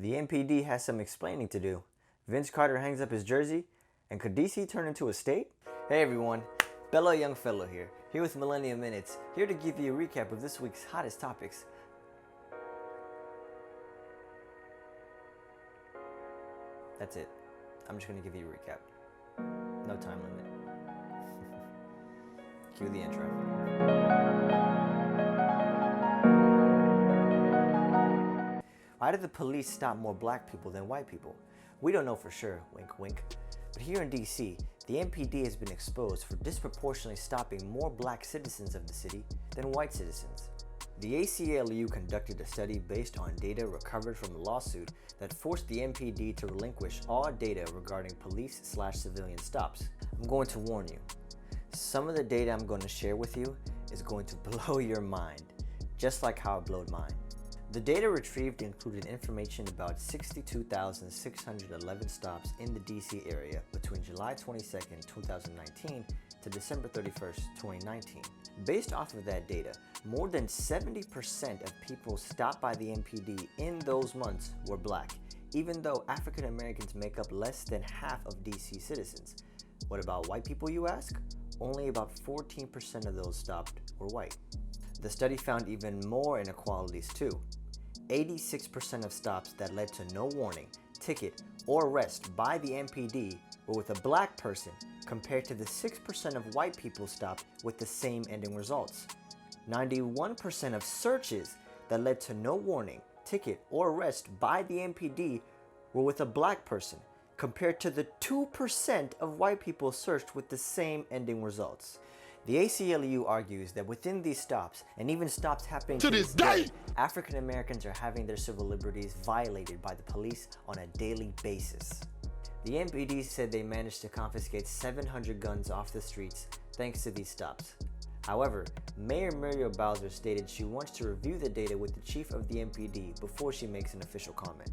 The MPD has some explaining to do. Vince Carter hangs up his jersey, and could DC turn into a state? Hey everyone, Bello Youngfellow here with Millennial Minutes, here to give you a recap of this week's hottest topics. That's it. I'm just gonna give you a recap. No time limit. Cue the intro. Why did the police stop more black people than white people? We don't know for sure, wink wink. But here in DC, the MPD has been exposed for disproportionately stopping more black citizens of the city than white citizens. The ACLU conducted a study based on data recovered from a lawsuit that forced the MPD to relinquish all data regarding police/civilian stops. I'm going to warn you, some of the data I'm going to share with you is going to blow your mind, just like how it blew mine. The data retrieved included information about 62,611 stops in the DC area between July 22, 2019 to December 31, 2019. Based off of that data, more than 70% of people stopped by the MPD in those months were black, even though African Americans make up less than half of DC citizens. What about white people, you ask? Only about 14% of those stopped were white. The study found even more inequalities too. 86% of stops that led to no warning, ticket, or arrest by the MPD were with a black person, compared to the 6% of white people stopped with the same ending results. 91% of searches that led to no warning, ticket, or arrest by the MPD were with a black person, compared to the 2% of white people searched with the same ending results. The ACLU argues that within these stops, and even stops happening to this day, African Americans are having their civil liberties violated by the police on a daily basis. The MPD said they managed to confiscate 700 guns off the streets thanks to these stops. However, Mayor Muriel Bowser stated she wants to review the data with the chief of the MPD before she makes an official comment.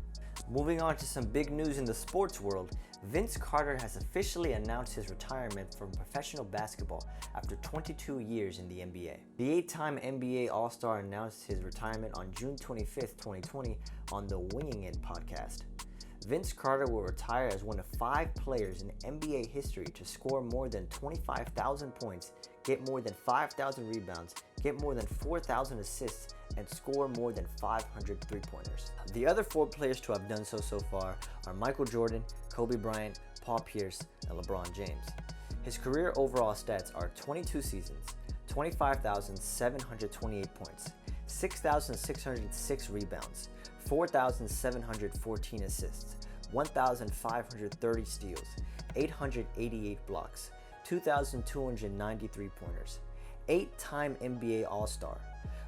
Moving on to some big news in the sports world, Vince Carter has officially announced his retirement from professional basketball after 22 years in the NBA. The 8-time NBA All-Star announced his retirement on June 25, 2020 on the Winging It podcast. Vince Carter will retire as one of 5 players in NBA history to score more than 25,000 points, get more than 5,000 rebounds, get more than 4,000 assists, and score more than 500 three-pointers. The other 4 players to have done so far are Michael Jordan, Kobe Bryant, Paul Pierce, and LeBron James. His career overall stats are 22 seasons, 25,728 points, 6,606 rebounds, 4,714 assists, 1,530 steals, 888 blocks, 2,293 pointers, 8-time NBA All-Star,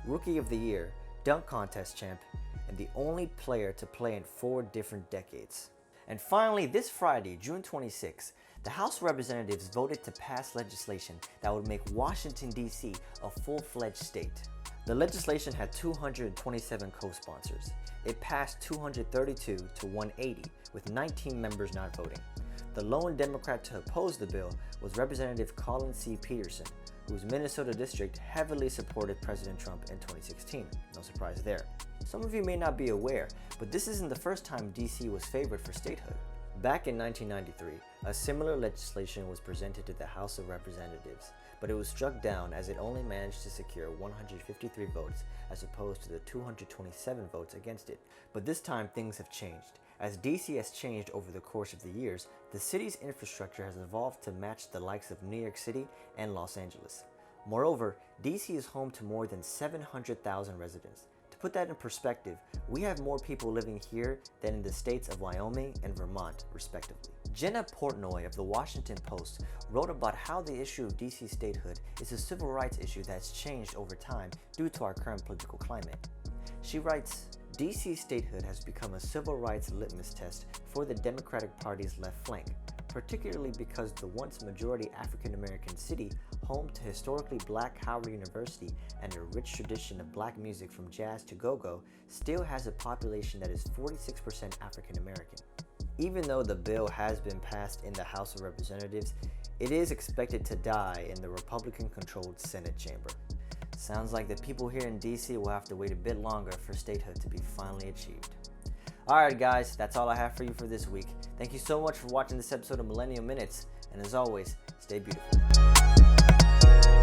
Rookie of the Year, Dunk Contest champ, and the only player to play in 4 different decades. And finally, this Friday, June 26, the House of Representatives voted to pass legislation that would make Washington, D.C. a full-fledged state. The legislation had 227 co-sponsors. It passed 232 to 180, with 19 members not voting. The lone Democrat to oppose the bill was Representative Colin C. Peterson, whose Minnesota district heavily supported President Trump in 2016. No surprise there. Some of you may not be aware, but this isn't the first time DC was favored for statehood. Back in 1993, a similar legislation was presented to the House of Representatives, but it was struck down as it only managed to secure 153 votes as opposed to the 227 votes against it. But this time things have changed. As DC has changed over the course of the years, the city's infrastructure has evolved to match the likes of New York City and Los Angeles. Moreover, DC is home to more than 700,000 residents. To put that in perspective, we have more people living here than in the states of Wyoming and Vermont, respectively. Jenna Portnoy of the Washington Post wrote about how the issue of DC statehood is a civil rights issue that's changed over time due to our current political climate. She writes, DC statehood has become a civil rights litmus test for the Democratic Party's left flank, particularly because the once majority African American city, home to historically black Howard University and a rich tradition of black music from jazz to go-go, still has a population that is 46% African American. Even though the bill has been passed in the House of Representatives, it is expected to die in the Republican-controlled Senate chamber. Sounds like the people here in DC will have to wait a bit longer for statehood to be finally achieved. Alright guys, that's all I have for you for this week. Thank you so much for watching this episode of Millennial Minutes, and as always, stay beautiful.